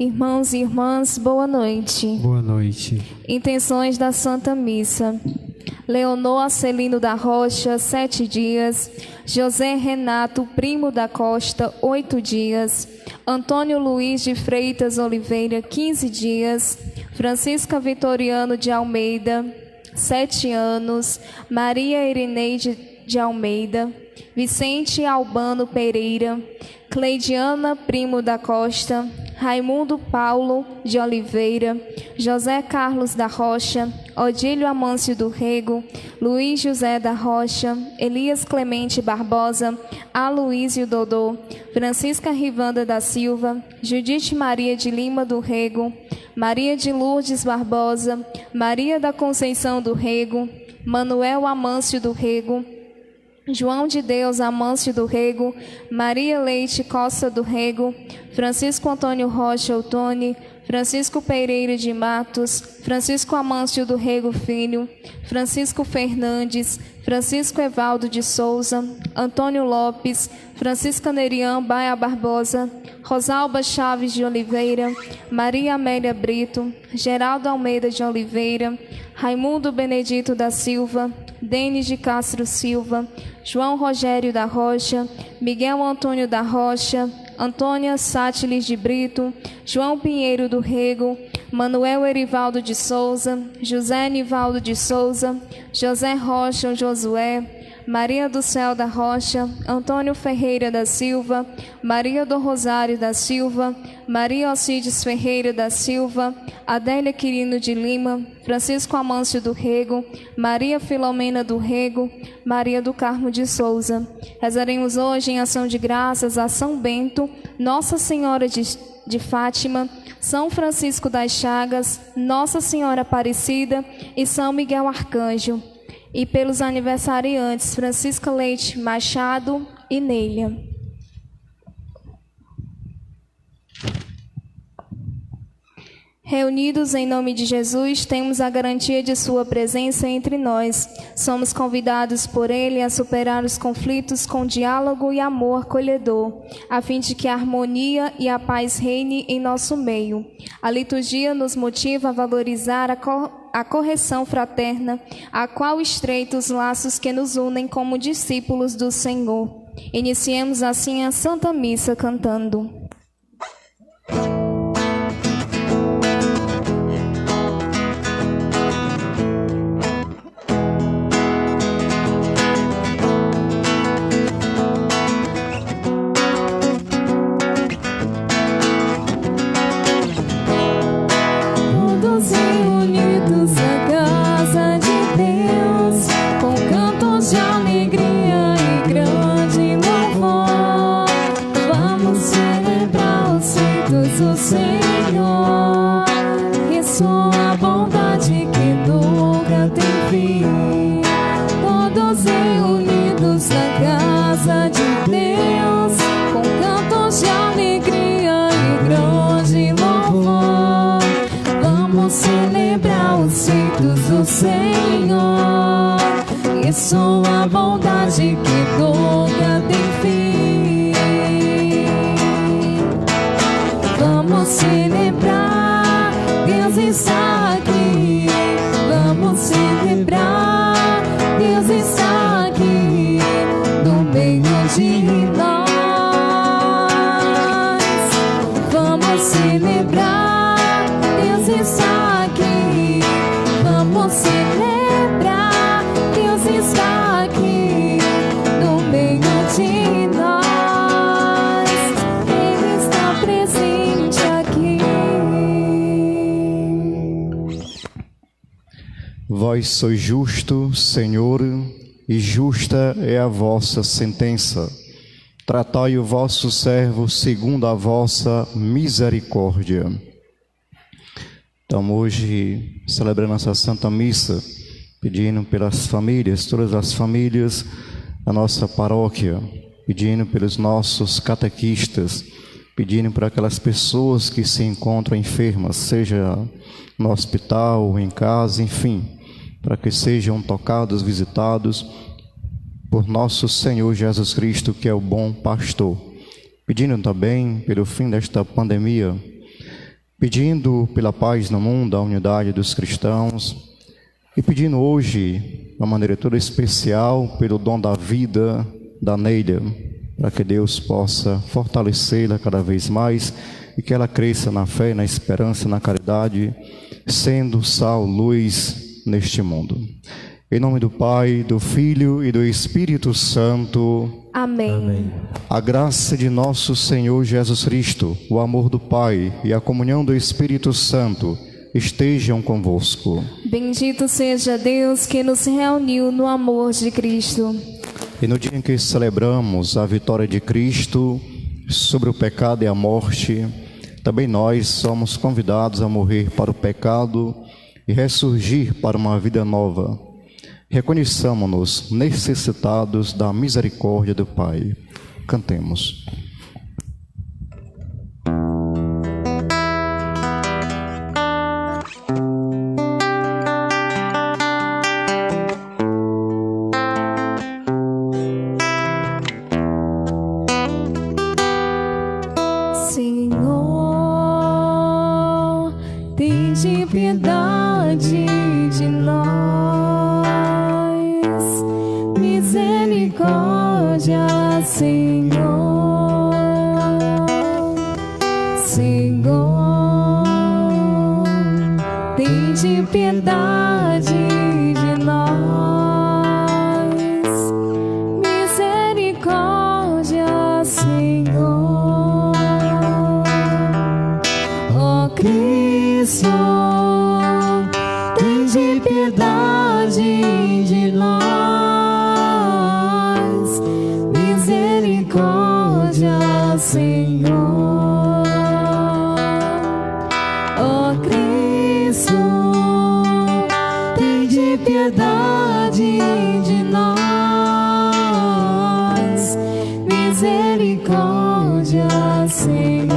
Irmãos e irmãs, boa noite. Boa noite. Intenções da Santa Missa. Leonor Acelino da Rocha, 7 dias. José Renato Primo da Costa, 8 dias. Antônio Luiz de Freitas Oliveira, 15 dias. Francisca Vitoriano de Almeida, 7 anos. Maria Irineide de Almeida. Vicente Albano Pereira. Cleidiana Primo da Costa. Raimundo Paulo de Oliveira, José Carlos da Rocha, Odílio Amâncio do Rego, Luiz José da Rocha, Elias Clemente Barbosa, Aloísio Dodô, Francisca Rivanda da Silva, Judite Maria de Lima do Rego, Maria de Lourdes Barbosa, Maria da Conceição do Rego, Manuel Amâncio do Rego, João de Deus Amâncio do Rego, Maria Leite Costa do Rego, Francisco Antônio Rocha Outoni, Francisco Pereira de Matos, Francisco Amâncio do Rego Filho, Francisco Fernandes, Francisco Evaldo de Souza, Antônio Lopes, Francisca Nerian Baia Barbosa, Rosalba Chaves de Oliveira, Maria Amélia Brito, Geraldo Almeida de Oliveira, Raimundo Benedito da Silva, Denis de Castro Silva, João Rogério da Rocha, Miguel Antônio da Rocha, Antônia Sátiles de Brito, João Pinheiro do Rego, Manuel Erivaldo de Souza, José Nivaldo de Souza, José Rocha Josué, Maria do Céu da Rocha, Antônio Ferreira da Silva, Maria do Rosário da Silva, Maria Alcides Ferreira da Silva, Adélia Quirino de Lima, Francisco Amâncio do Rego, Maria Filomena do Rego, Maria do Carmo de Souza. Rezaremos hoje em ação de graças a São Bento, Nossa Senhora de Fátima, São Francisco das Chagas, Nossa Senhora Aparecida e São Miguel Arcanjo. E pelos aniversariantes Francisca Leite Machado e Neila. Reunidos em nome de Jesus, temos a garantia de sua presença entre nós. Somos convidados por Ele a superar os conflitos com diálogo e amor acolhedor, a fim de que a harmonia e a paz reine em nosso meio. A liturgia nos motiva a valorizar a correção fraterna, a qual estreita os laços que nos unem como discípulos do Senhor. Iniciemos assim a Santa Missa cantando. Senhor, e sua bondade que nunca tem fim. Vamos celebrar, Deus está aqui. Vamos celebrar. vós sois justo, Senhor, e justa é a vossa sentença. Tratai o vosso servo segundo a vossa misericórdia. Então, hoje, celebrando essa Santa Missa, pedindo pelas famílias, todas as famílias da nossa paróquia, pedindo pelos nossos catequistas, pedindo para aquelas pessoas que se encontram enfermas, seja no hospital, em casa, enfim, para que sejam tocados, visitados por nosso Senhor Jesus Cristo, que é o bom pastor. Pedindo também pelo fim desta pandemia, pedindo pela paz no mundo, a unidade dos cristãos, e pedindo hoje, de uma maneira toda especial, pelo dom da vida da Neila, para que Deus possa fortalecê-la cada vez mais e que ela cresça na fé, na esperança, na caridade, sendo sal, luz neste mundo. Em nome do Pai, do Filho e do Espírito Santo. Amém. Amém. A graça de nosso Senhor Jesus Cristo, o amor do Pai e a comunhão do Espírito Santo estejam convosco. Bendito seja Deus que nos reuniu no amor de Cristo. E no dia em que celebramos a vitória de Cristo sobre o pecado e a morte, também nós somos convidados a morrer para o pecado e ressurgir para uma vida nova. Reconheçamo-nos necessitados da misericórdia do Pai. Cantemos. Senhor, tende piedade de nós. Misericórdia, Senhor. Senhor, tende piedade de nós. Misericórdia, Senhor. Ó Cristo, tende piedade de nós. Misericórdia, Senhor. Ó Cristo, tende piedade de nós. Misericórdia, Senhor.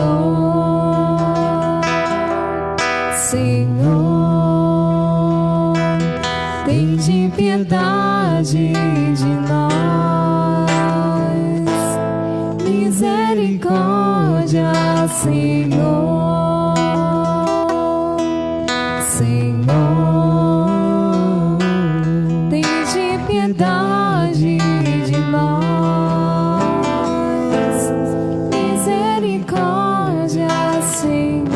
Senhor, tende piedade de nós. Misericórdia, Senhor. Senhor, tende piedade de nós. Misericórdia, Senhor.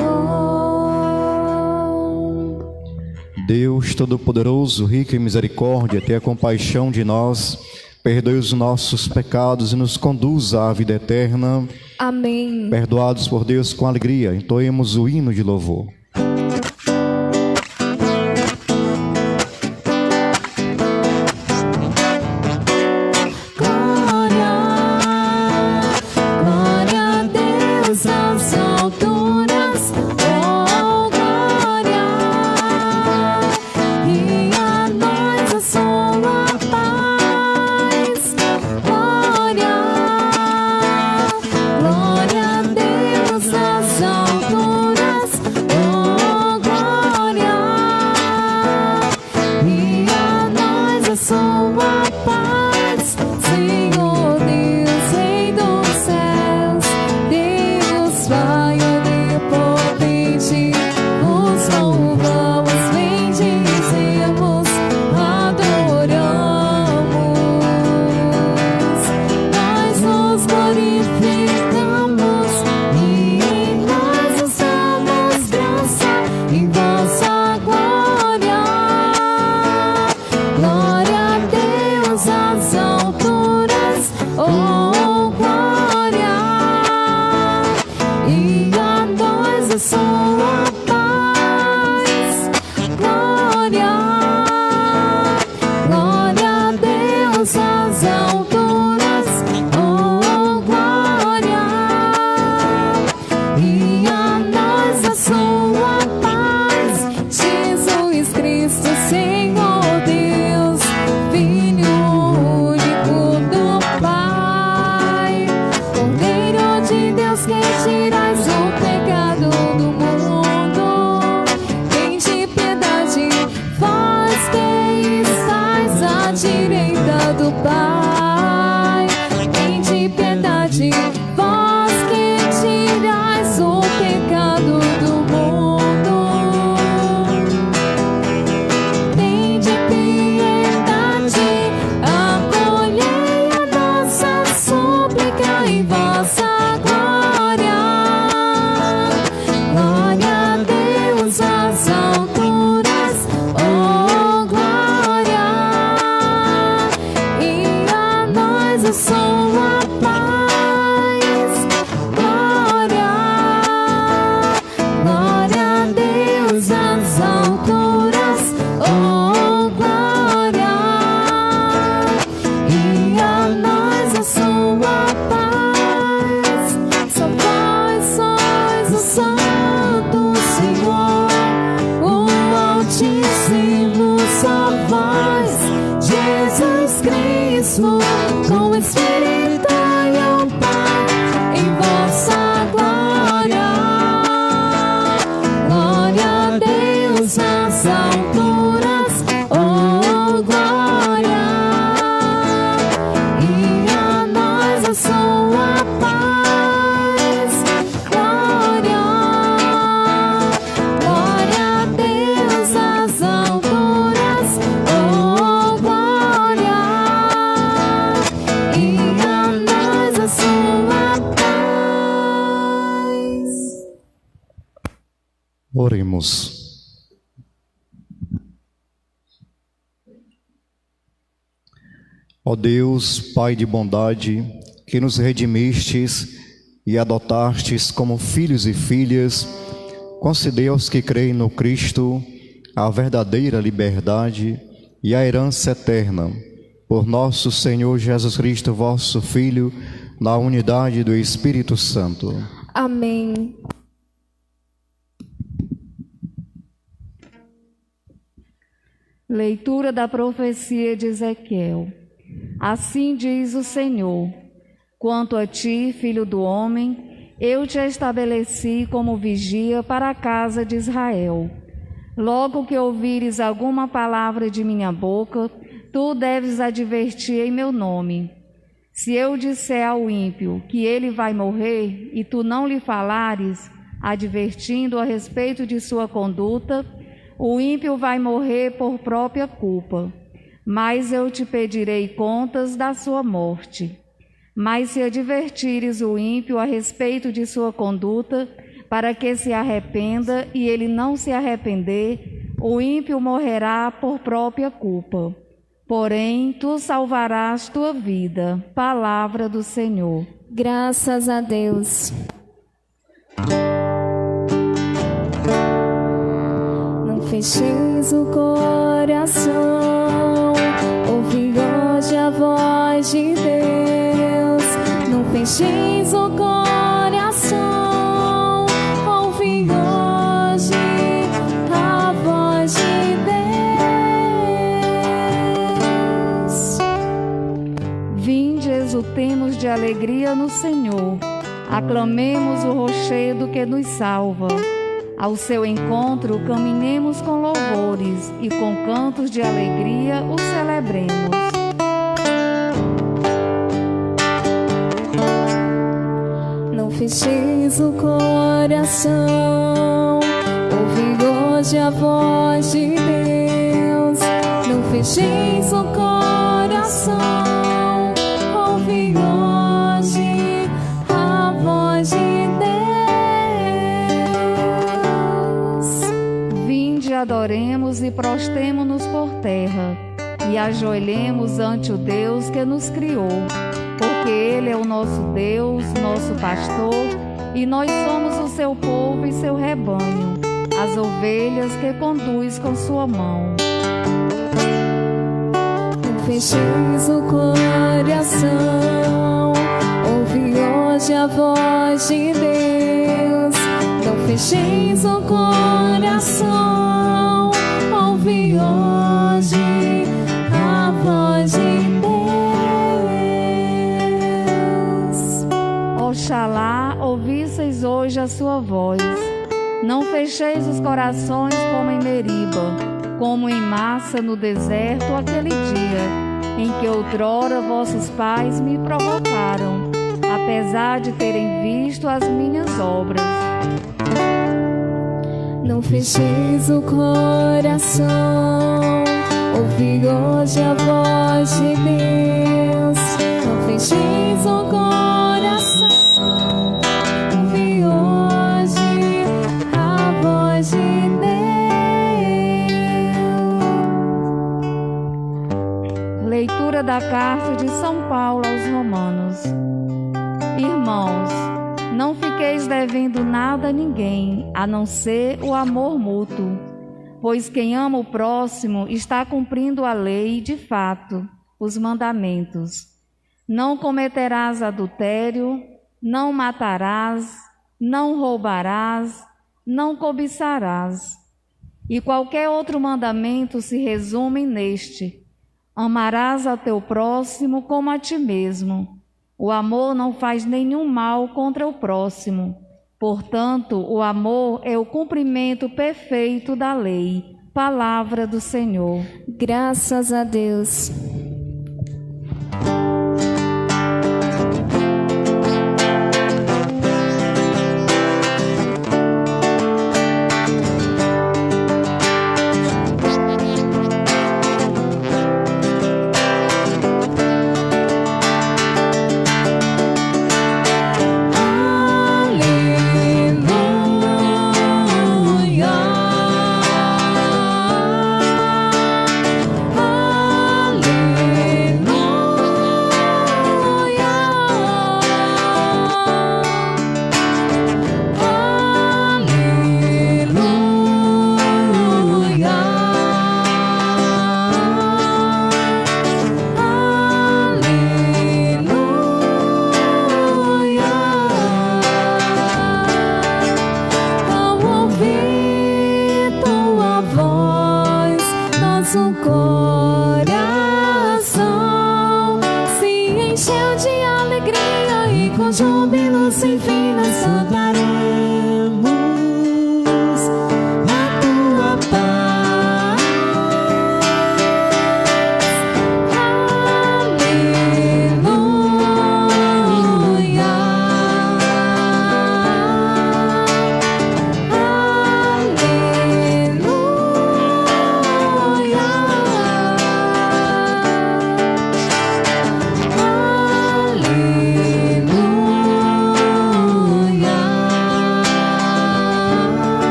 Deus Todo-Poderoso, rico em misericórdia, tenha compaixão de nós, perdoe os nossos pecados e nos conduza à vida eterna. Amém. Perdoados por Deus com alegria, entoemos o hino de louvor. Glória a Deus nas alturas, oh glória, e a nós a sua paz. Glória, glória a Deus nas alturas, oh glória, e a nós a sua paz. Senhor Deus, Rei dos céus, Deus Pai onipotente, nos louvamos, bendizemos, adoramos. Nós nos glorificamos e em nós nos damos graça em vossa glória. Glória a Deus Cristo, com o Espírito e o Pai, em vossa glória. Glória a Deus nas alturas, oh glória, e a nós a sua paz. Glória, glória a Deus nas alturas, oh glória, e a nós a sua paz. Oremos. Ó Deus, Pai de bondade, que nos redimistes e adotastes como filhos e filhas, concedei aos que creem no Cristo a verdadeira liberdade e a herança eterna. Por nosso Senhor Jesus Cristo, vosso Filho, na unidade do Espírito Santo. Amém. Leitura da profecia de Ezequiel. Assim diz o Senhor: quanto a ti, filho do homem, eu te estabeleci como vigia para a casa de Israel. Logo que ouvires alguma palavra de minha boca, tu deves advertir em meu nome. Se eu disser ao ímpio que ele vai morrer e tu não lhe falares, advertindo a respeito de sua conduta, o ímpio vai morrer por própria culpa, mas eu te pedirei contas da sua morte. Mas se advertires o ímpio a respeito de sua conduta, para que se arrependa e ele não se arrepender, o ímpio morrerá por própria culpa. Porém, tu salvarás tua vida. Palavra do Senhor. Graças a Deus. Não fecheis o coração, ouvi hoje a voz de Deus. Não fecheis o coração, ouvi hoje a voz de Deus. Vinde, exultemos de alegria no Senhor. Aclamemos o rochedo que nos salva. Ao seu encontro caminhemos com louvores e com cantos de alegria o celebremos. Não fecheis o coração, ouvi hoje a voz de Deus. Não fecheis o coração, ouvi hoje a voz de Deus. Vinde, adoremos e prostemo-nos por terra, e ajoelhemos ante o Deus que nos criou, porque Ele é o nosso Deus, nosso pastor, e nós somos o seu povo e seu rebanho, as ovelhas que conduz com sua mão. Não fecheis o coração, ouvi hoje a voz de Deus. Não fecheis o coração, ouvi hoje a voz de Deus. Oxalá ouvisseis hoje a sua voz. Não fecheis os corações como em Meriba, como em Massa no deserto aquele dia, em que outrora vossos pais me provocaram, apesar de terem visto as minhas obras. Não fecheis o coração, ouvi hoje a voz de Deus. Não fecheis o coração, ouvi hoje a voz de Deus. Leitura da carta de São Paulo aos Romanos. Irmãos, não fiqueis devendo nada a ninguém, a não ser o amor mútuo, pois quem ama o próximo está cumprindo a lei de fato, os mandamentos. Não cometerás adultério, não matarás, não roubarás, não cobiçarás. E qualquer outro mandamento se resume neste: Amarás a teu próximo como a ti mesmo. O amor não faz nenhum mal contra o próximo. Portanto, o amor é o cumprimento perfeito da lei. Palavra do Senhor. Graças a Deus.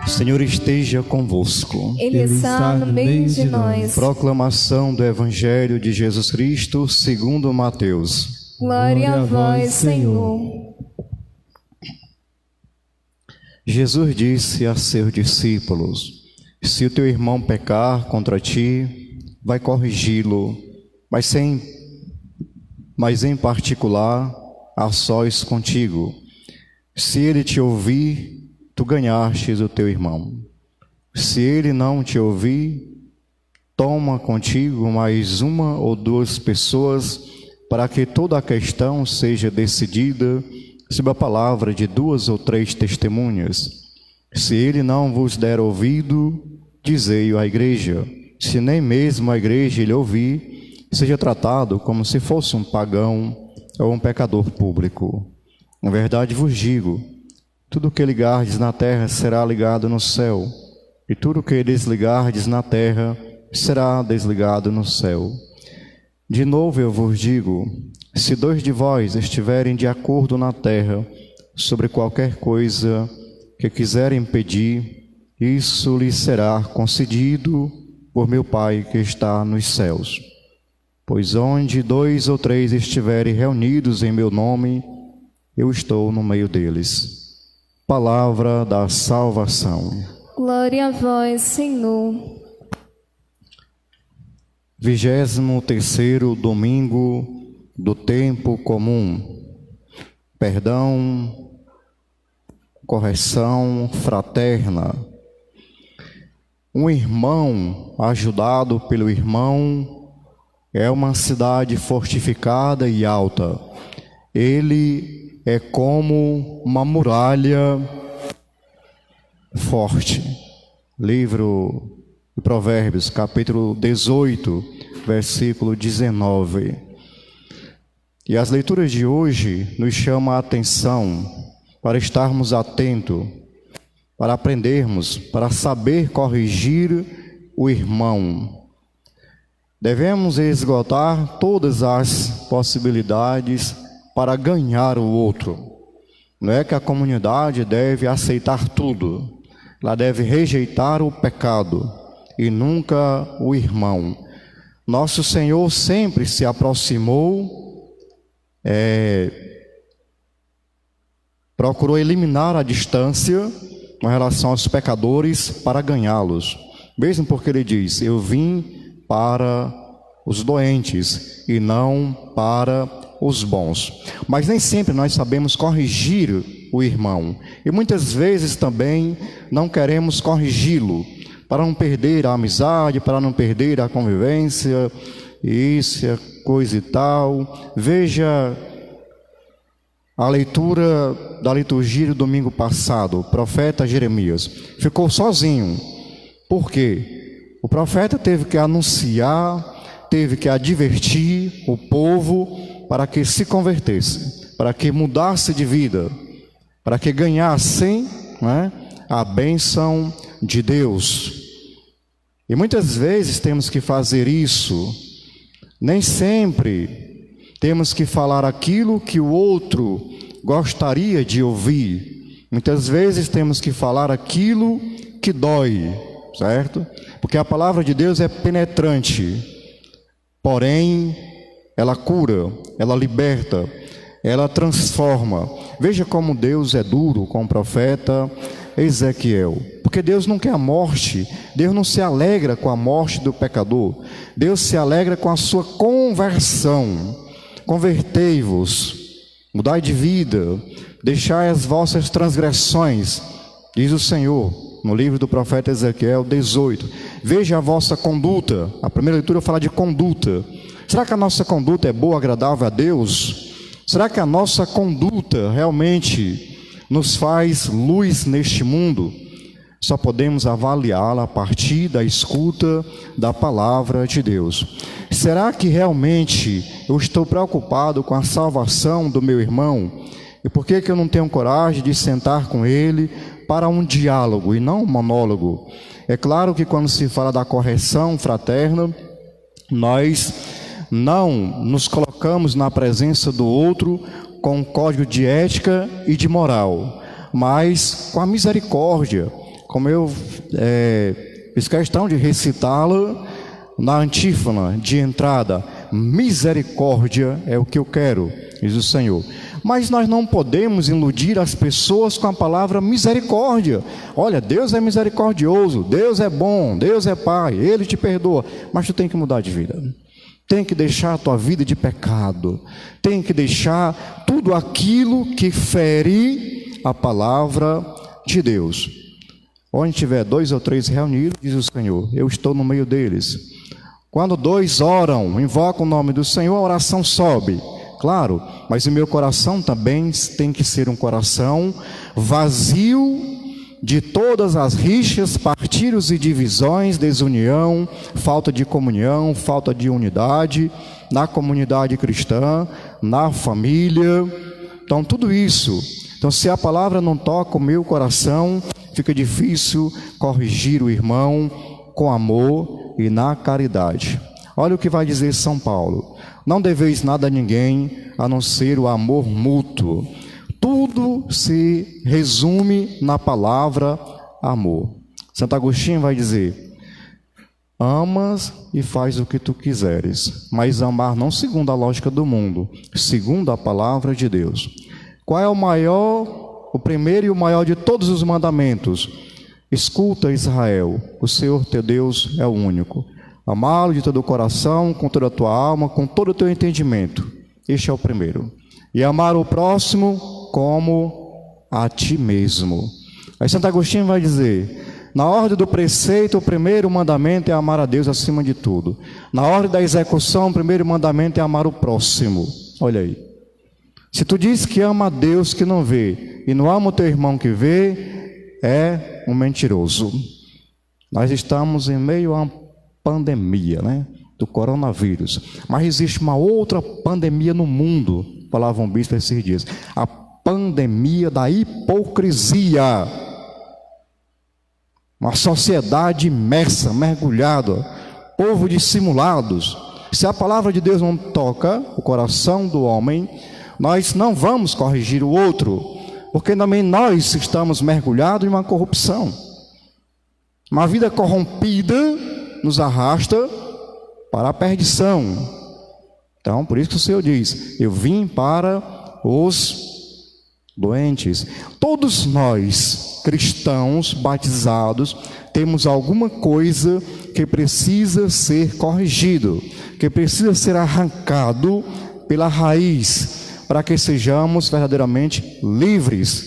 Senhor esteja convosco. Ele está no meio de nós. Proclamação do Evangelho de Jesus Cristo segundo Mateus. Glória a vós, Senhor. Jesus disse a seus discípulos: se o teu irmão pecar contra ti, vai corrigi-lo, mas em particular, a sós contigo. Se ele te ouvir, tu ganhastes o teu irmão. Se ele não te ouvir, toma contigo mais uma ou duas pessoas, para que toda a questão seja decidida sob a palavra de 2 ou 3 testemunhas. Se ele não vos der ouvido, dizei-o à igreja. Se nem mesmo a igreja lhe ouvir, seja tratado como se fosse um pagão ou um pecador público. Na verdade vos digo, tudo que ligardes na terra será ligado no céu, e tudo que desligardes na terra será desligado no céu. De novo eu vos digo, se 2 de vós estiverem de acordo na terra sobre qualquer coisa que quiserem pedir, isso lhes será concedido por meu Pai que está nos céus. Pois onde 2 ou 3 estiverem reunidos em meu nome, eu estou no meio deles. Palavra da salvação. Glória a vós, Senhor. 23º domingo do tempo comum. Perdão, correção fraterna. Um irmão ajudado pelo irmão é uma cidade fortificada e alta. Ele é como uma muralha forte. Livro de Provérbios, capítulo 18, versículo 19. E as leituras de hoje nos chamam a atenção para estarmos atentos, para aprendermos, para saber corrigir o irmão. Devemos esgotar todas as possibilidades para ganhar o outro. Não é que a comunidade deve aceitar tudo, ela deve rejeitar o pecado e nunca o irmão. Nosso Senhor sempre se aproximou, procurou eliminar a distância com relação aos pecadores para ganhá-los. Mesmo porque ele diz, eu vim para os doentes e não para os bons. Mas nem sempre nós sabemos corrigir o irmão. E muitas vezes também não queremos corrigi-lo, para não perder a amizade, para não perder a convivência, isso, coisa e tal. Veja a leitura da liturgia do domingo passado, o profeta Jeremias ficou sozinho. Por quê? O profeta teve que anunciar, teve que advertir o povo para que se convertesse, para que mudasse de vida, para que ganhassem, né, a bênção de Deus. E muitas vezes temos que fazer isso. Nem sempre temos que falar aquilo que o outro gostaria de ouvir. Muitas vezes temos que falar aquilo que dói, certo? Porque a palavra de Deus é penetrante, porém ela cura, ela liberta, ela transforma. Veja como Deus é duro com o profeta Ezequiel, porque Deus não quer a morte, Deus não se alegra com a morte do pecador, Deus se alegra com a sua conversão. Convertei-vos, mudai de vida, deixai as vossas transgressões, diz o Senhor, no livro do profeta Ezequiel 18. Veja a vossa conduta. A primeira leitura fala de conduta. Será que a nossa conduta é boa, agradável a Deus? Será que a nossa conduta realmente nos faz luz neste mundo? Só podemos avaliá-la a partir da escuta da palavra de Deus. Será que realmente eu estou preocupado com a salvação do meu irmão? E por que eu não tenho coragem de sentar com ele para um diálogo e não um monólogo? É claro que quando se fala da correção fraterna, nós não nos colocamos na presença do outro com um código de ética e de moral, mas com a misericórdia, como eu fiz questão de recitá-la na antífona de entrada: misericórdia é o que eu quero, diz o Senhor. Mas nós não podemos iludir as pessoas com a palavra misericórdia. Olha, Deus é misericordioso, Deus é bom, Deus é Pai, Ele te perdoa, mas tu tem que mudar de vida. Tem que deixar a tua vida de pecado, tem que deixar tudo aquilo que fere a palavra de Deus. Onde tiver 2 ou 3 reunidos, diz o Senhor, eu estou no meio deles. Quando 2 oram, invocam o nome do Senhor, a oração sobe, claro, mas o meu coração também tem que ser um coração vazio de todas as rixas, partilhos e divisões, desunião, falta de comunhão, falta de unidade na comunidade cristã, na família. Então tudo isso, então se a palavra não toca o meu coração, fica difícil corrigir o irmão com amor e na caridade. Olha o que vai dizer São Paulo: não deveis nada a ninguém a não ser o amor mútuo. Tudo se resume na palavra amor. Santo Agostinho vai dizer: amas e faz o que tu quiseres, mas amar não segundo a lógica do mundo, segundo a palavra de Deus. Qual é o primeiro e o maior de todos os mandamentos? Escuta, Israel, o Senhor teu Deus é o único. Amá-lo de todo o coração, com toda a tua alma, com todo o teu entendimento. Este é o primeiro. E amar o próximo como a ti mesmo. Aí Santo Agostinho vai dizer: na ordem do preceito, o primeiro mandamento é amar a Deus acima de tudo. Na ordem da execução, o primeiro mandamento é amar o próximo. Olha aí. Se tu diz que ama a Deus que não vê e não ama o teu irmão que vê, é um mentiroso. Nós estamos em meio a uma pandemia, né, do coronavírus. Mas existe uma outra pandemia no mundo, falava um bispo esses dias: a pandemia da hipocrisia. Uma sociedade imersa, mergulhada, povo dissimulados. Se a palavra de Deus não toca o coração do homem, nós não vamos corrigir o outro, porque também nós estamos mergulhados em uma corrupção. Uma vida corrompida nos arrasta para a perdição. Então, por isso que o Senhor diz: eu vim para os doentes. Todos nós, cristãos batizados, temos alguma coisa que precisa ser corrigido, que precisa ser arrancado pela raiz, para que sejamos verdadeiramente livres,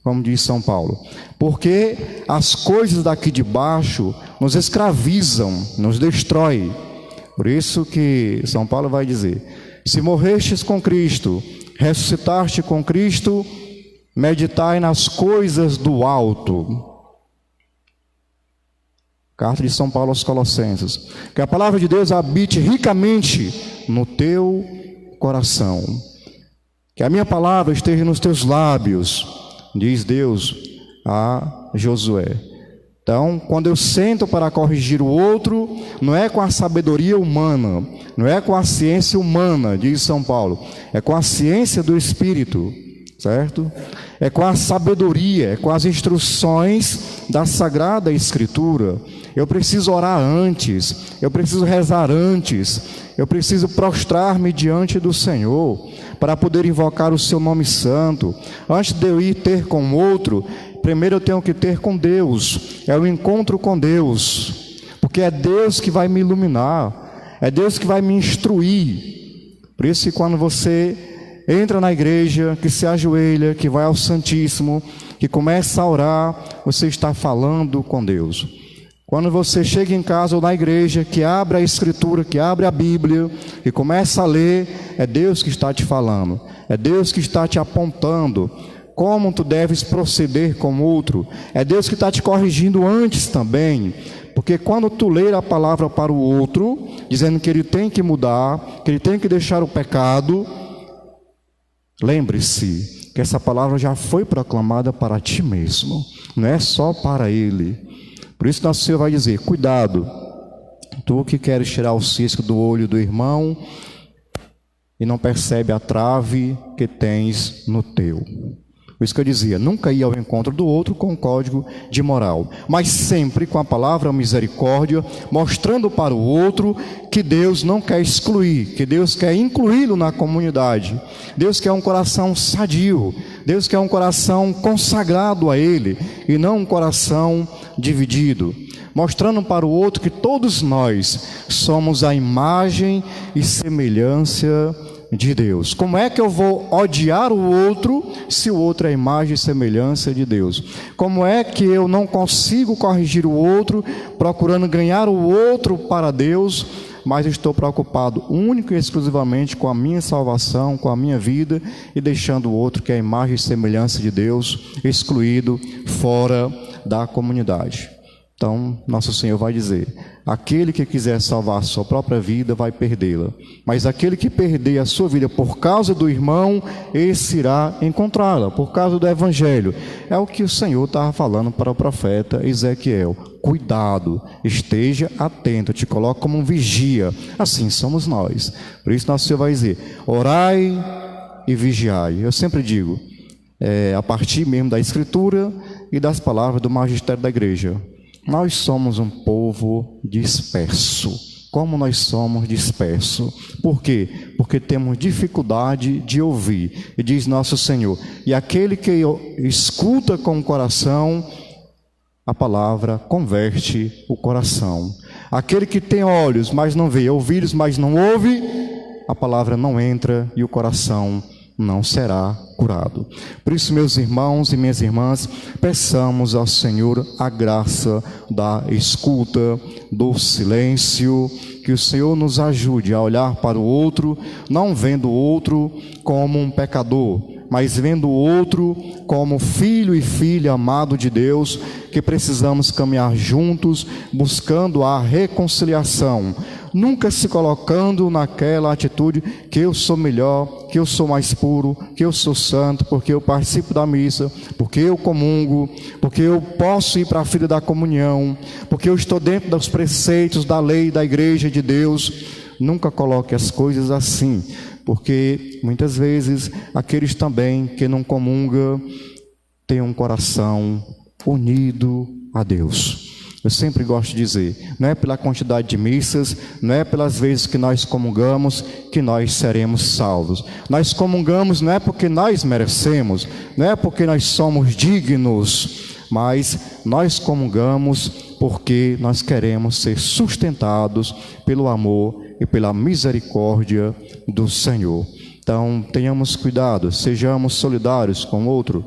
como diz São Paulo, porque as coisas daqui de baixo nos escravizam, nos destrói. Por isso que São Paulo vai dizer: se morrestes com Cristo, ressuscitaste com Cristo, meditai nas coisas do alto. Carta de São Paulo aos Colossenses. Que a palavra de Deus habite ricamente no teu coração. Que a minha palavra esteja nos teus lábios, diz Deus a Josué. Então, quando eu sento para corrigir o outro, não é com a sabedoria humana, não é com a ciência humana, diz São Paulo, é com a ciência do Espírito, certo? É com a sabedoria, é com as instruções da Sagrada Escritura. Eu preciso orar antes, eu preciso rezar antes, eu preciso prostrar-me diante do Senhor para poder invocar o seu nome santo. Antes de eu ir ter com o outro, primeiro eu tenho que ter com Deus, é o encontro com Deus, porque é Deus que vai me iluminar, é Deus que vai me instruir. Por isso que quando você entra na igreja, que se ajoelha, que vai ao Santíssimo, que começa a orar, você está falando com Deus. Quando você chega em casa ou na igreja, que abre a Escritura, que abre a Bíblia, que começa a ler, é Deus que está te falando, é Deus que está te apontando como tu deves proceder com o outro, é Deus que está te corrigindo antes também, porque quando tu ler a palavra para o outro, dizendo que ele tem que mudar, que ele tem que deixar o pecado, lembre-se que essa palavra já foi proclamada para ti mesmo, não é só para ele. Por isso nosso Senhor vai dizer: cuidado, tu que queres tirar o cisco do olho do irmão e não percebe a trave que tens no teu. Por isso que eu dizia, nunca ir ao encontro do outro com o código de moral, mas sempre com a palavra misericórdia, mostrando para o outro que Deus não quer excluir, que Deus quer incluí-lo na comunidade. Deus quer um coração sadio, Deus quer um coração consagrado a Ele, e não um coração dividido. Mostrando para o outro que todos nós somos a imagem e semelhança de Deus. Como é que eu vou odiar o outro se o outro é a imagem e semelhança de Deus? Como é que eu não consigo corrigir o outro procurando ganhar o outro para Deus, mas estou preocupado único e exclusivamente com a minha salvação, com a minha vida, e deixando o outro, que é a imagem e semelhança de Deus, excluído, fora da comunidade? Então, nosso Senhor vai dizer: aquele que quiser salvar a sua própria vida vai perdê-la, mas aquele que perder a sua vida por causa do irmão, esse irá encontrá-la, por causa do Evangelho. É o que o Senhor estava falando para o profeta Ezequiel: cuidado, esteja atento, te coloco como um vigia. Assim somos nós. Por isso nosso Senhor vai dizer: orai e vigiai. Eu sempre digo, a partir mesmo da Escritura e das palavras do magistério da igreja, nós somos um povo disperso. Como nós somos dispersos? Por quê? Porque temos dificuldade de ouvir. E diz nosso Senhor: e aquele que escuta com o coração, a palavra converte o coração. Aquele que tem olhos, mas não vê, ouvidos, mas não ouve, a palavra não entra e o coração não será curado. Por isso, meus irmãos e minhas irmãs, peçamos ao Senhor a graça da escuta, do silêncio, que o Senhor nos ajude a olhar para o outro, não vendo o outro como um pecador, mas vendo o outro como filho e filha amado de Deus, que precisamos caminhar juntos, buscando a reconciliação, nunca se colocando naquela atitude que eu sou melhor, que eu sou mais puro, que eu sou santo, porque eu participo da missa, porque eu comungo, porque eu posso ir para a fila da comunhão, porque eu estou dentro dos preceitos da lei da igreja de Deus. Nunca coloque as coisas assim, porque muitas vezes aqueles também que não comungam têm um coração unido a Deus. Eu sempre gosto de dizer, não é pela quantidade de missas, não é pelas vezes que nós comungamos que nós seremos salvos. Nós comungamos não é porque nós merecemos, não é porque nós somos dignos, mas nós comungamos porque nós queremos ser sustentados pelo amor e pela misericórdia do Senhor. Então, tenhamos cuidado, sejamos solidários com o outro.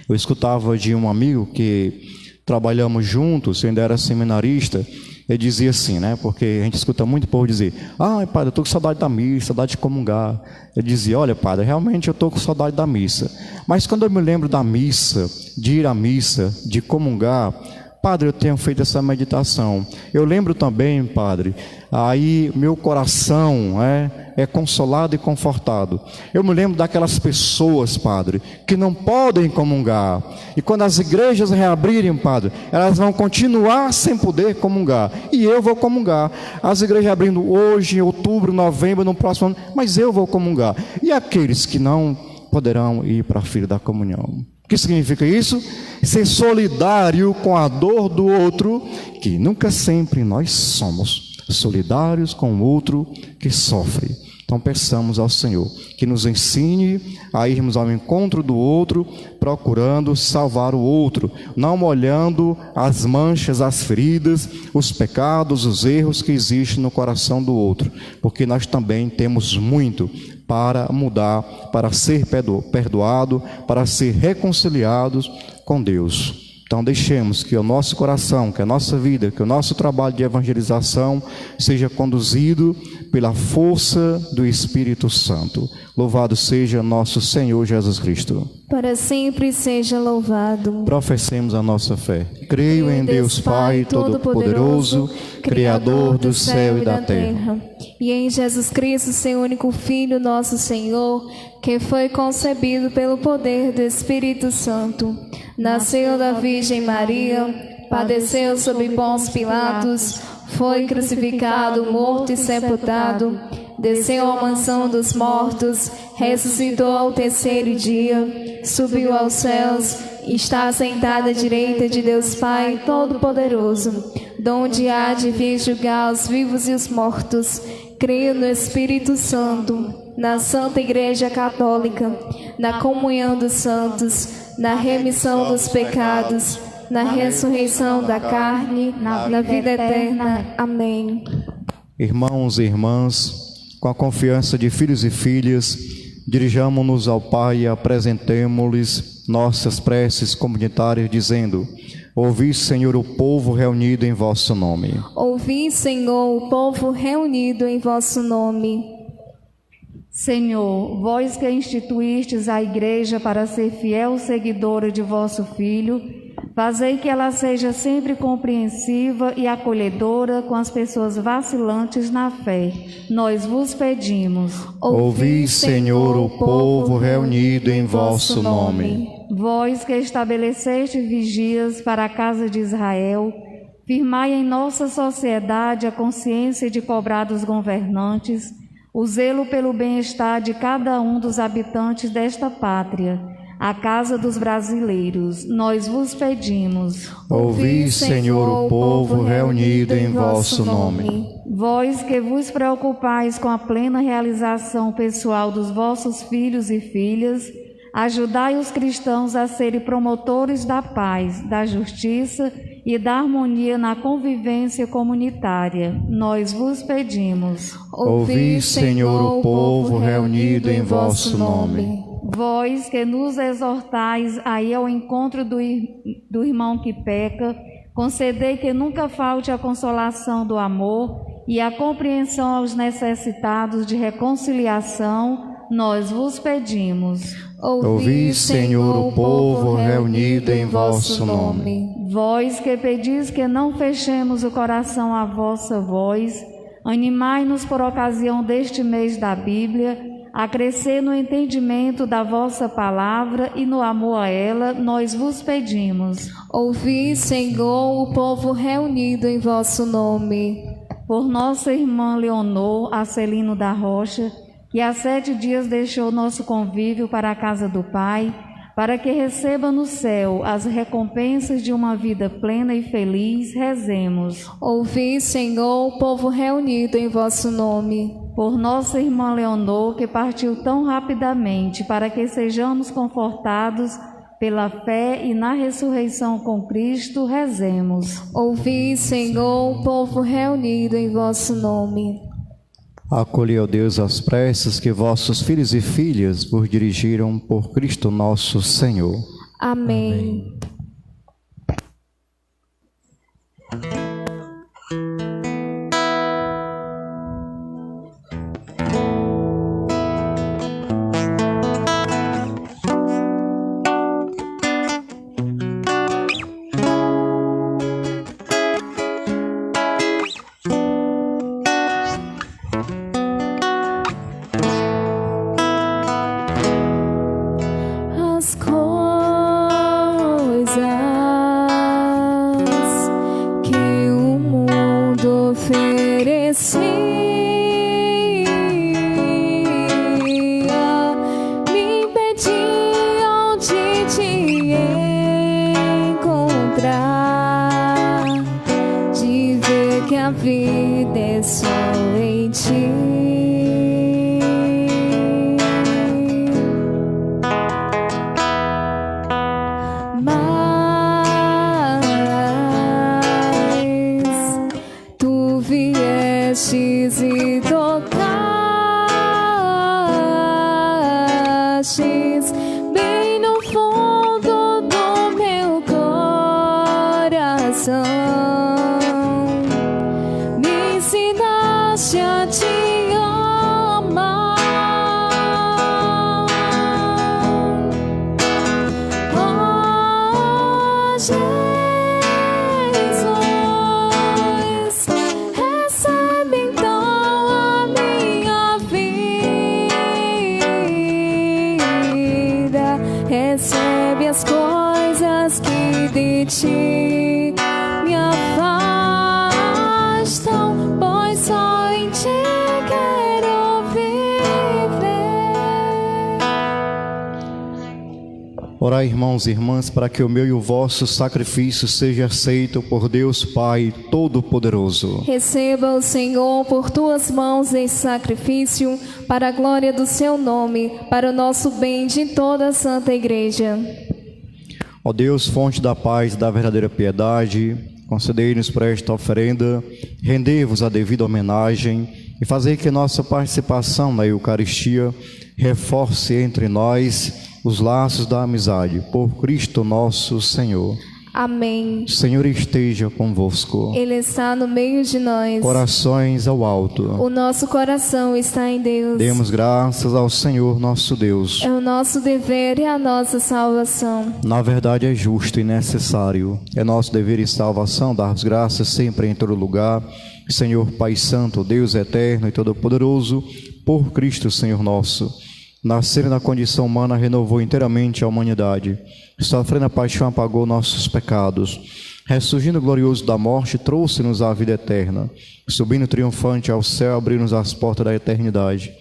Eu escutava de um amigo que trabalhamos juntos, eu ainda era seminarista. Ele dizia assim, né? Porque a gente escuta muito o povo dizer: ah, padre, eu estou com saudade da missa, saudade de comungar. Ele dizia: olha, padre, realmente eu estou com saudade da missa. Mas quando eu me lembro da missa, de ir à missa, de comungar, padre, eu tenho feito essa meditação. Eu lembro também, padre, aí meu coração é consolado e confortado. Eu me lembro daquelas pessoas, padre, que não podem comungar. E quando as igrejas reabrirem, padre, elas vão continuar sem poder comungar. E eu vou comungar. As igrejas abrindo hoje, em outubro, novembro, no próximo ano, mas eu vou comungar. E aqueles que não poderão ir para a fila da comunhão? O que significa isso? Ser solidário com a dor do outro, que nunca sempre nós somos solidários com o outro que sofre. Então peçamos ao Senhor que nos ensine a irmos ao encontro do outro, procurando salvar o outro, não olhando as manchas, as feridas, os pecados, os erros que existem no coração do outro, porque nós também temos muito para mudar, para ser perdoado, para ser reconciliados com Deus. Então deixemos que o nosso coração, que a nossa vida, que o nosso trabalho de evangelização seja conduzido pela força do Espírito Santo. Louvado seja nosso Senhor Jesus Cristo. Para sempre seja louvado. Professemos a nossa fé. Creio em Deus Pai Todo-Poderoso, Criador do céu e da terra, e em Jesus Cristo, seu único Filho, nosso Senhor, que foi concebido pelo poder do Espírito Santo. Nasceu da Virgem Maria, padeceu sob Pôncio Pilatos, foi crucificado, morto e sepultado, desceu à mansão dos mortos, ressuscitou ao terceiro dia, subiu aos céus, está sentado à direita de Deus Pai Todo-Poderoso, donde há de vir julgar os vivos e os mortos. Creio no Espírito Santo, na Santa Igreja Católica, na comunhão dos santos, na remissão dos pecados, na ressurreição da carne, na vida eterna. Amém. Irmãos e irmãs, com a confiança de filhos e filhas, dirijamo-nos ao Pai e apresentemo-lhes nossas preces comunitárias, dizendo: ouvi, Senhor, o povo reunido em vosso nome. Ouvi, Senhor, o povo reunido em vosso nome. Senhor, vós que instituístes a igreja para ser fiel seguidora de vosso Filho, fazei que ela seja sempre compreensiva e acolhedora com as pessoas vacilantes na fé. Nós vos pedimos. Ouvi, Senhor, o povo reunido em vosso nome. Vós que estabeleceste vigias para a casa de Israel, firmai em nossa sociedade a consciência de cobrar dos governantes o zelo pelo bem-estar de cada um dos habitantes desta pátria, a casa dos brasileiros. Nós vos pedimos. Ouvi, Senhor, o povo reunido em vosso nome. Vós que vos preocupais com a plena realização pessoal dos vossos filhos e filhas, ajudai os cristãos a serem promotores da paz, da justiça e da harmonia na convivência comunitária. Nós vos pedimos. Ouvi, Senhor, o povo reunido em vosso nome. Vós que nos exortais a ir ao encontro do irmão que peca, concedei que nunca falte a consolação do amor e a compreensão aos necessitados de reconciliação. Nós vos pedimos. Ouvi, Senhor, o povo reunido em vosso nome. Vós que pedis que não fechemos o coração à vossa voz, animai-nos por ocasião deste mês da Bíblia, a crescer no entendimento da vossa palavra e no amor a ela. Nós vos pedimos. Ouvi, Senhor, o povo reunido em vosso nome. Por nossa irmã Leonor Arcelino da Rocha, que há 7 dias deixou nosso convívio para a casa do Pai, para que receba no céu as recompensas de uma vida plena e feliz, rezemos. Ouvi, Senhor, o povo reunido em vosso nome. Por nossa irmã Leonor, que partiu tão rapidamente, para que sejamos confortados pela fé e na ressurreição com Cristo, rezemos. Ouvi, Senhor, o povo reunido em vosso nome. Acolhei, ó Deus, as preces que vossos filhos e filhas vos dirigiram por Cristo nosso Senhor. Amém. As coisas que o mundo oferecia me impediam de te encontrar, de ver que a vida é só em ti. E tocastes bem no fundo do meu coração, me ensinaste a te amar. Oh, Jesus, recebe as coisas que de ti me afastam, pois só em ti quero viver. Orai, irmãos e irmãs, para que o meu e o vosso sacrifício seja aceito por Deus Pai Todo-Poderoso. Receba o Senhor por tuas mãos esse sacrifício, para a glória do seu nome, para o nosso bem de toda a Santa Igreja. Ó Deus, fonte da paz e da verdadeira piedade, concedei-nos por esta oferenda, rendei-vos a devida homenagem e fazei que nossa participação na Eucaristia reforce entre nós os laços da amizade, por Cristo nosso Senhor. Amém. O Senhor esteja convosco. Ele está no meio de nós. Corações ao alto. O nosso coração está em Deus. Demos graças ao Senhor nosso Deus. É o nosso dever e a nossa salvação. Na verdade é justo e necessário. É nosso dever e salvação dar graças sempre em todo lugar. Senhor Pai Santo, Deus eterno e todo-poderoso, por Cristo Senhor nosso. Nascendo na condição humana, renovou inteiramente a humanidade. Sofrendo a paixão, apagou nossos pecados. Ressurgindo glorioso da morte, trouxe-nos a vida eterna. Subindo triunfante ao céu, abriu-nos as portas da eternidade.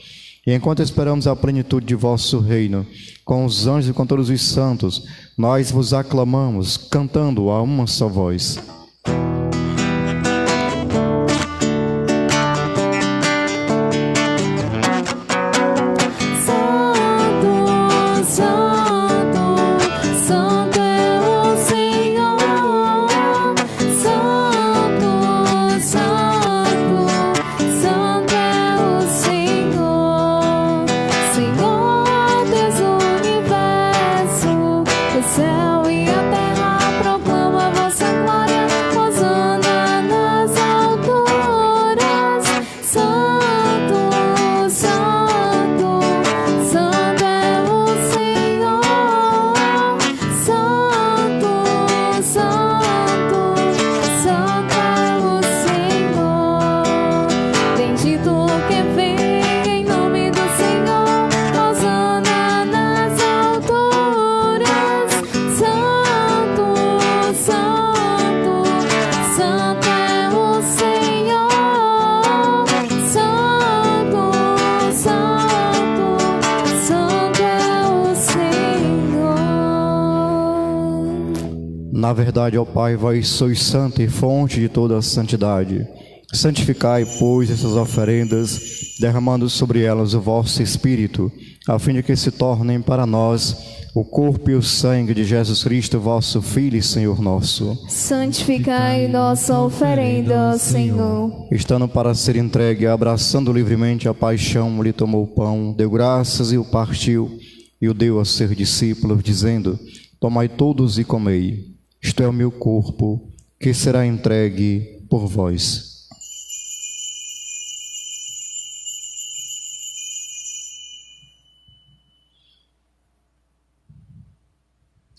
E enquanto esperamos a plenitude de vosso reino, com os anjos e com todos os santos, nós vos aclamamos, cantando a uma só voz. Na verdade, ó Pai, vós sois santo e fonte de toda a santidade. Santificai, pois, essas oferendas, derramando sobre elas o vosso Espírito, a fim de que se tornem para nós o corpo e o sangue de Jesus Cristo, vosso Filho e Senhor nosso. Santificai nossa oferenda, Senhor. Estando para ser entregue, abraçando livremente a paixão, lhe tomou o pão, deu graças e o partiu, e o deu a seus discípulos, dizendo: Tomai todos e comei, isto é o meu corpo, que será entregue por vós.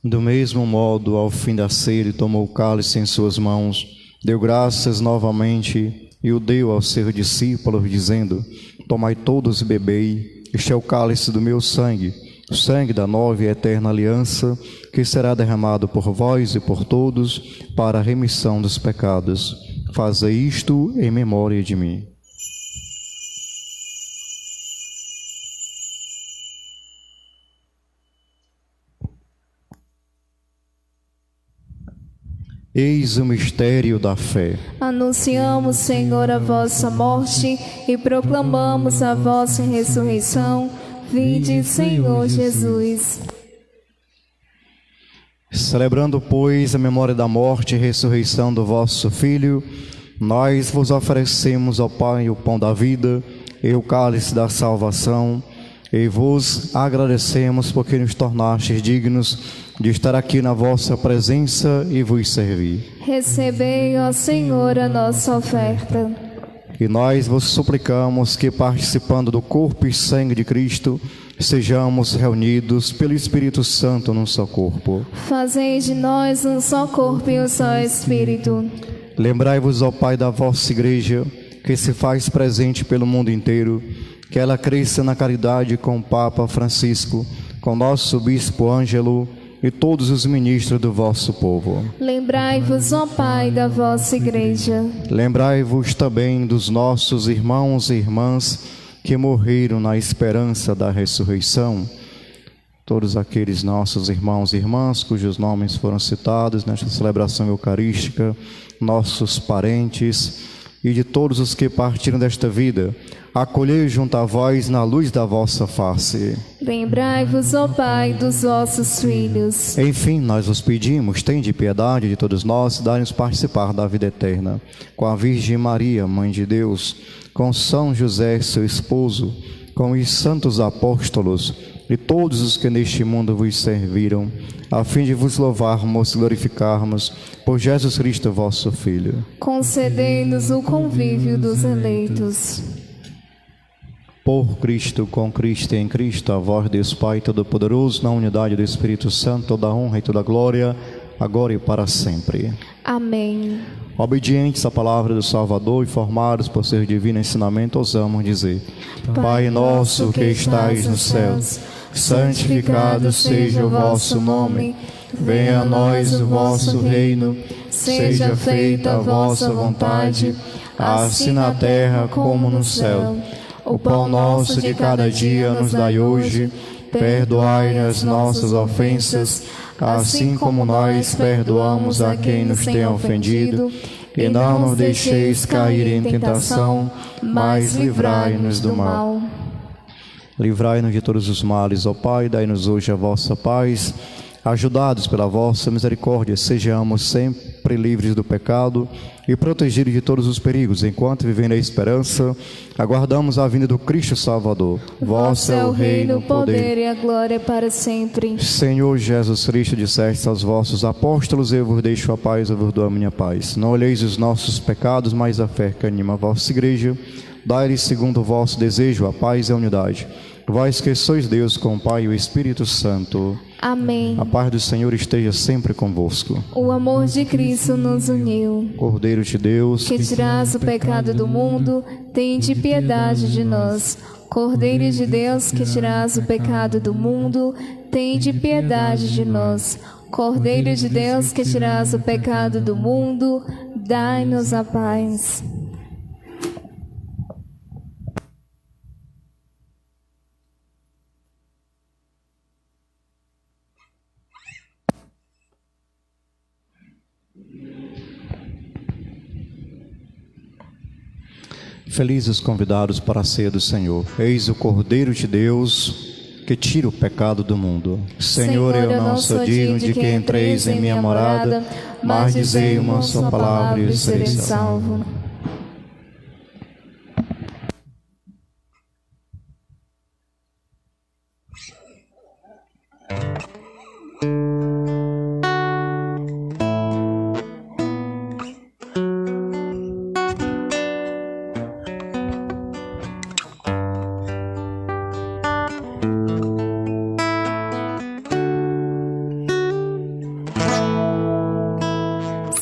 Do mesmo modo, ao fim da ceia, ele tomou o cálice em suas mãos, deu graças novamente e o deu aos seus discípulos, dizendo: Tomai todos e bebei, este é o cálice do meu sangue, o sangue da nova e eterna aliança, que será derramado por vós e por todos para a remissão dos pecados. Fazei isto em memória de mim. Eis o mistério da fé. Anunciamos, Senhor, a vossa morte e proclamamos a vossa ressurreição. Vinde, Senhor Jesus. Celebrando, pois, a memória da morte e ressurreição do vosso Filho, nós vos oferecemos, ó Pai, o pão da vida e o cálice da salvação, e vos agradecemos porque nos tornastes dignos de estar aqui na vossa presença e vos servir. Recebei, ó Senhor, a nossa oferta. E nós vos suplicamos que, participando do corpo e sangue de Cristo, sejamos reunidos pelo Espírito Santo num só corpo. Fazei de nós um só corpo e um só Espírito. Lembrai-vos, ó Pai, da vossa Igreja, que se faz presente pelo mundo inteiro, que ela cresça na caridade com o Papa Francisco, com nosso Bispo Ângelo e todos os ministros do vosso povo. Lembrai-vos, ó Pai, da vossa Igreja. Lembrai-vos também dos nossos irmãos e irmãs que morreram na esperança da ressurreição. Todos aqueles nossos irmãos e irmãs cujos nomes foram citados nesta celebração eucarística, nossos parentes e de todos os que partiram desta vida, acolhei junto a vós na luz da vossa face. Lembrai-vos, ó Pai, dos vossos filhos. Enfim, nós vos pedimos, tende piedade de todos nós, dai-nos participar da vida eterna. Com a Virgem Maria, Mãe de Deus, com São José, seu esposo, com os santos apóstolos e todos os que neste mundo vos serviram, a fim de vos louvarmos e glorificarmos por Jesus Cristo, vosso Filho. Concedei-nos o convívio dos eleitos. Por Cristo, com Cristo e em Cristo, a vós, Deus Pai Todo-Poderoso, na unidade do Espírito Santo, toda a honra e toda a glória, agora e para sempre. Amém. Obedientes à palavra do Salvador e formados por seu divino ensinamento, ousamos dizer: Pai nosso que estais nos céus, santificado seja o vosso nome. Venha a nós o vosso reino. Seja feita a vossa vontade, assim na terra como no céu. O pão nosso de cada dia nos dai hoje. Perdoai as nossas ofensas, assim como nós perdoamos a quem nos tem ofendido. E não nos deixeis cair em tentação, mas livrai-nos do mal. Livrai-nos de todos os males, ó Pai, dai-nos hoje a vossa paz. Ajudados pela vossa misericórdia, sejamos sempre livres do pecado e protegidos de todos os perigos, enquanto, vivendo a esperança, aguardamos a vinda do Cristo Salvador. Vosso é o reino, o poder e a glória para sempre. Senhor Jesus Cristo, disseste aos vossos apóstolos: eu vos deixo a paz, eu vos dou a minha paz. Não olheis os nossos pecados, mas a fé que anima a vossa Igreja. Dai-lhes, segundo o vosso desejo, a paz e a unidade. Vós que sois Deus, com o Pai e o Espírito Santo. Amém. A paz do Senhor esteja sempre convosco. O amor de Cristo nos uniu. Cordeiro de Deus, que tirás o pecado do mundo, tende piedade de nós. Cordeiro de Deus, que tirás o pecado do mundo, tende piedade de nós. Cordeiro de Deus, que tirás o pecado do mundo, dai-nos a paz. Felizes os convidados para a ceia do Senhor. Eis o Cordeiro de Deus que tira o pecado do mundo. Senhor, eu não sou digno de que entreis em minha morada, mas dizei uma só palavra e serei salvo.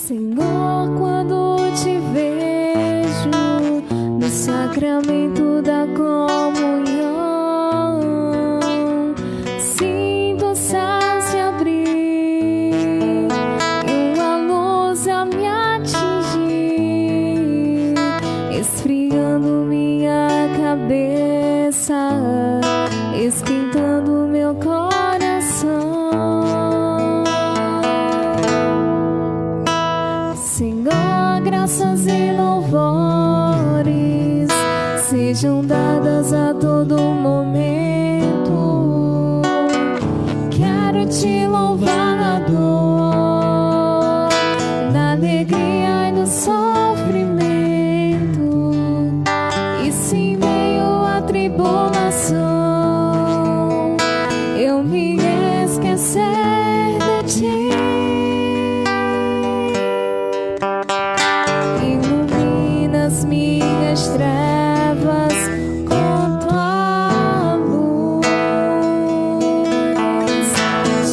Senhor, quando te vejo no sacramento da comunhão, sinto o céu se abrir e uma luz a me atingir, esfriando minha cabeça, esquentando meu coração. Senhor, graças e louvores sejam dadas a todo momento. Quero te louvar na dor, na alegria e no sofrimento, e se em meio à tribulação eu me esquecer de ti. As minhas trevas com tua luz,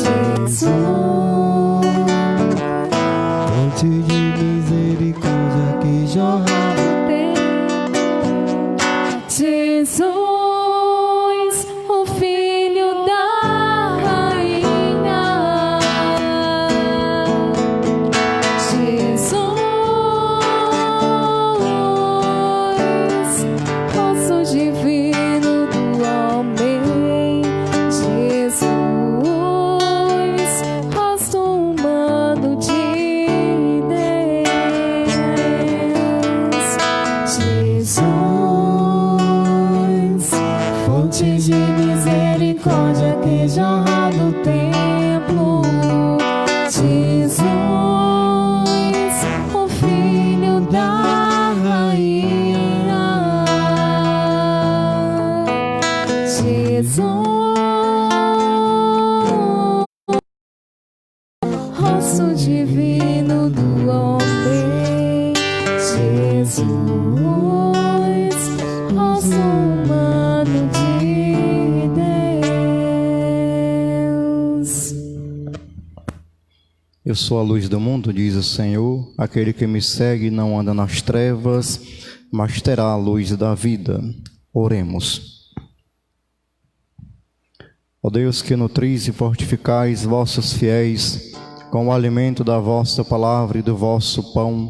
Jesus. Fonte de misericórdia que jorra do Jesus, o Filho da Rainha. Jesus, divino do homem. Jesus, rosto humano de Deus. Jesus, fonte de misericórdia que jorra do templo. Jesus, o Filho da Rainha. Jesus, rosto divino do homem. Jesus, rosto humano de Deus. Eu sou a luz do mundo, diz o Senhor. Aquele que me segue não anda nas trevas, mas terá a luz da vida. Oremos. Ó Deus, que nutris e fortificais vossos fiéis com o alimento da vossa palavra e do vosso pão,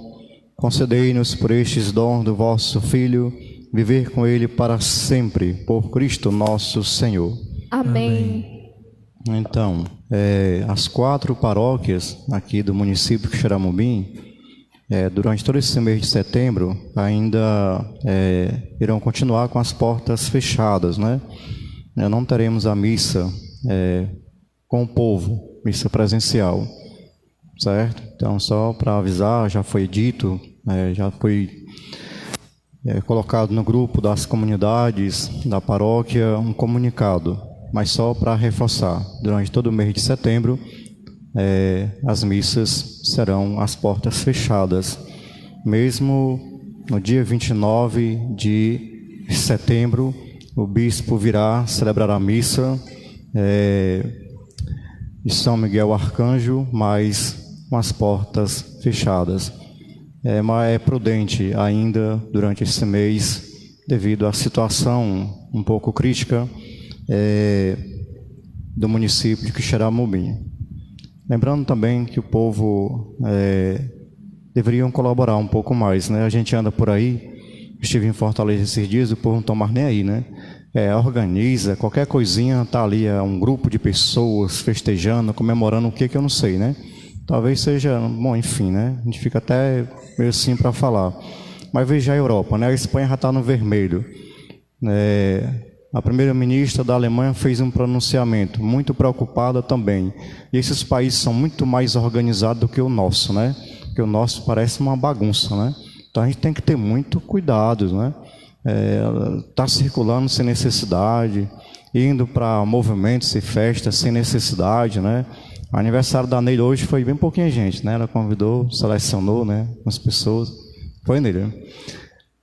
concedei-nos por estes dons do vosso Filho, viver com ele para sempre, por Cristo nosso Senhor. Amém. Então, as 4 paróquias aqui do município de Xeramobim, durante todo esse mês de setembro, ainda irão continuar com as portas fechadas, né? Não teremos a missa com o povo, missa presencial, certo? Então, só para avisar, já foi dito, já foi colocado no grupo das comunidades da paróquia um comunicado, mas só para reforçar, durante todo o mês de setembro, as missas serão as portas fechadas, mesmo no dia 29 de setembro, o bispo virá celebrar a missa de São Miguel Arcanjo, mas com as portas fechadas. Mas é prudente ainda durante esse mês, devido à situação um pouco crítica do município de Quixeramobim. Lembrando também que o povo deveriam colaborar um pouco mais, né? A gente anda por aí, estive em Fortaleza esses dias, o povo não está mais nem aí, né? Organiza, qualquer coisinha, está ali um grupo de pessoas festejando, comemorando o que eu não sei, né? Talvez seja, bom, enfim, né? A gente fica até meio assim para falar. Mas veja a Europa, né? A Espanha já está no vermelho. A primeira-ministra da Alemanha fez um pronunciamento, muito preocupada também. E esses países são muito mais organizados do que o nosso, né? Porque o nosso parece uma bagunça, né? Então a gente tem que ter muito cuidado, né? Tá circulando sem necessidade, indo para movimentos e festas sem necessidade, né? O aniversário da Neila hoje foi bem pouquinha gente, né? Ela convidou, selecionou, né? Umas pessoas. Foi, Neila?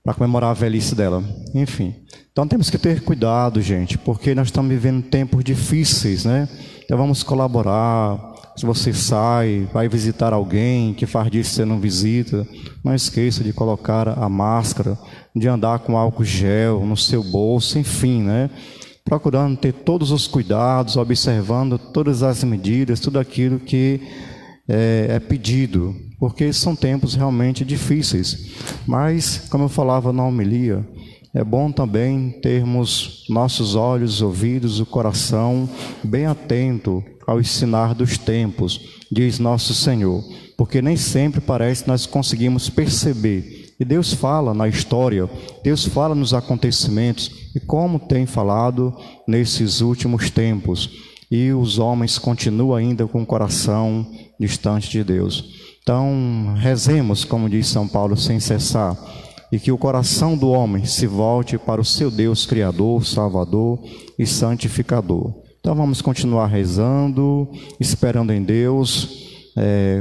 Para comemorar a velhice dela. Enfim. Então temos que ter cuidado, gente, porque nós estamos vivendo tempos difíceis, né? Então vamos colaborar. Se você sai, vai visitar alguém que faz disso você não visita, não esqueça de colocar a máscara, de andar com álcool gel no seu bolso, enfim, né? Procurando ter todos os cuidados, observando todas as medidas, tudo aquilo que é pedido, porque são tempos realmente difíceis. Mas, como eu falava na homilia, é bom também termos nossos olhos, ouvidos, o coração bem atento ao ensinar dos tempos, diz nosso Senhor, porque nem sempre parece que nós conseguimos perceber. E Deus fala na história, Deus fala nos acontecimentos, e como tem falado nesses últimos tempos. E os homens continuam ainda com o coração distante de Deus. Então, rezemos, como diz São Paulo, sem cessar, e que o coração do homem se volte para o seu Deus Criador, Salvador e Santificador. Então, vamos continuar rezando, esperando em Deus,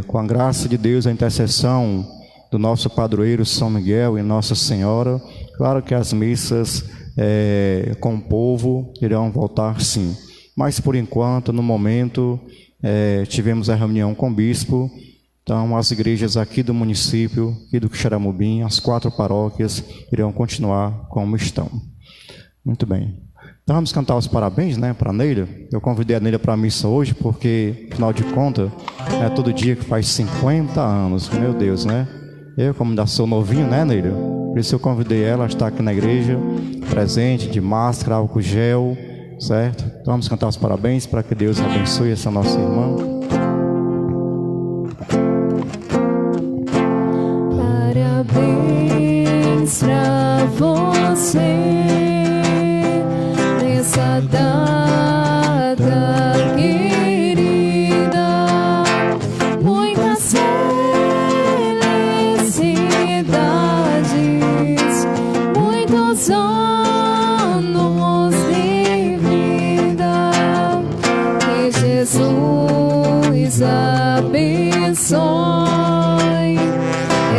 com a graça de Deus, a intercessão do nosso padroeiro São Miguel e Nossa Senhora. Claro que as missas com o povo irão voltar sim. Mas, por enquanto, no momento, tivemos a reunião com o bispo. Então, as igrejas aqui do município e do Quixeramobim, as 4 paróquias, irão continuar como estão. Muito bem. Então, vamos cantar os parabéns, né, para a Neila. Eu convidei a Neila para a missa hoje, porque, afinal de contas, é todo dia que faz 50 anos. Meu Deus, né? Eu, como ainda sou novinho, né, Neila? Por isso eu convidei ela a estar aqui na igreja, presente, de máscara, álcool gel, certo? Então vamos cantar os parabéns para que Deus abençoe essa nossa irmã. Parabéns pra você nessa data querida, muitas felicidades, muitos anos de vida, que Jesus abençoe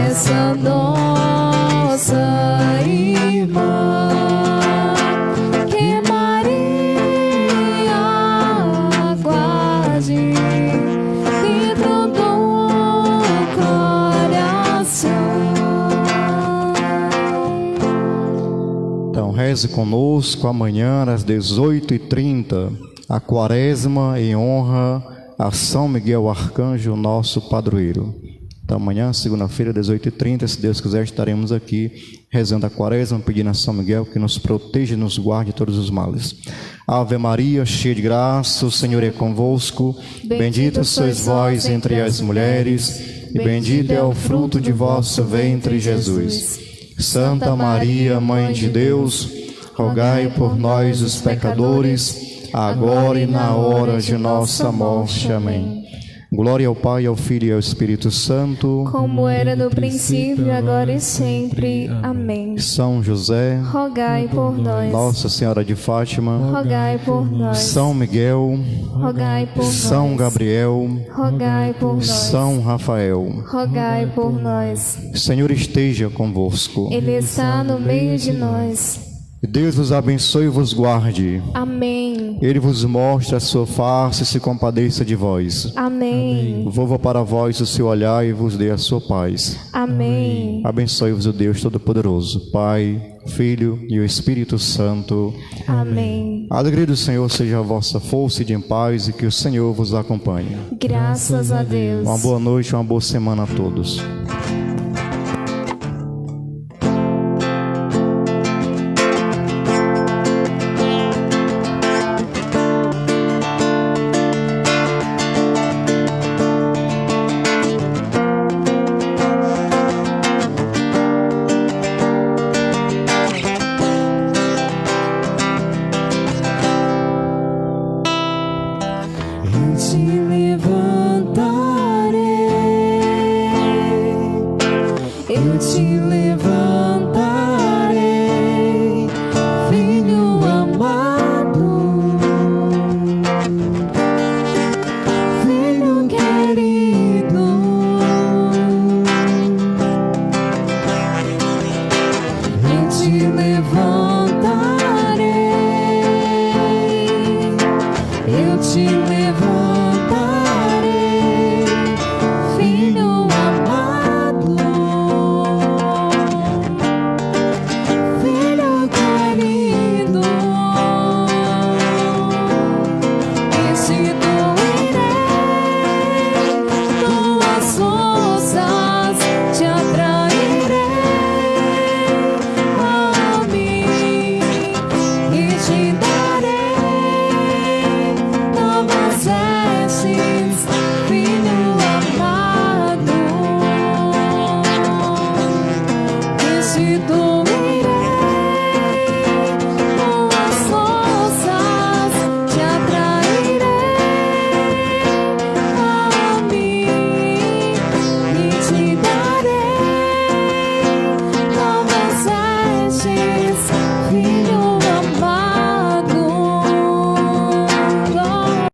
essa nossa irmã, que Maria guarde dentro do coração. Então, reze conosco amanhã às 18h30, a quaresma em honra a São Miguel Arcanjo, nosso padroeiro. Então, amanhã, segunda-feira, 18h30, se Deus quiser, estaremos aqui rezando a quaresma, pedindo a São Miguel que nos proteja e nos guarde de todos os males. Ave Maria, cheia de graça, o Senhor é convosco. Bendita sois vós entre as mulheres, e bendito é o fruto de vosso ventre, Jesus. Santa Maria, Mãe de Deus, rogai por nós, os pecadores, agora e na hora de nossa morte. Amém. Glória ao Pai, ao Filho e ao Espírito Santo, como era no princípio, agora e sempre. Amém. São José, rogai por nós. Nossa Senhora de Fátima, rogai por nós. São Miguel, rogai por nós. São Gabriel, rogai por nós. São Rafael, rogai por nós. Senhor esteja convosco. Ele está no meio de nós. Deus vos abençoe e vos guarde. Amém. Ele vos mostre a sua face e se compadeça de vós. Amém. Volva para vós o seu olhar e vos dê a sua paz. Amém. Abençoe-vos o Deus Todo-Poderoso, Pai, Filho e o Espírito Santo. Amém. A alegria do Senhor seja a vossa força e de paz, e que o Senhor vos acompanhe. Graças a Deus. Uma boa noite, uma boa semana a todos.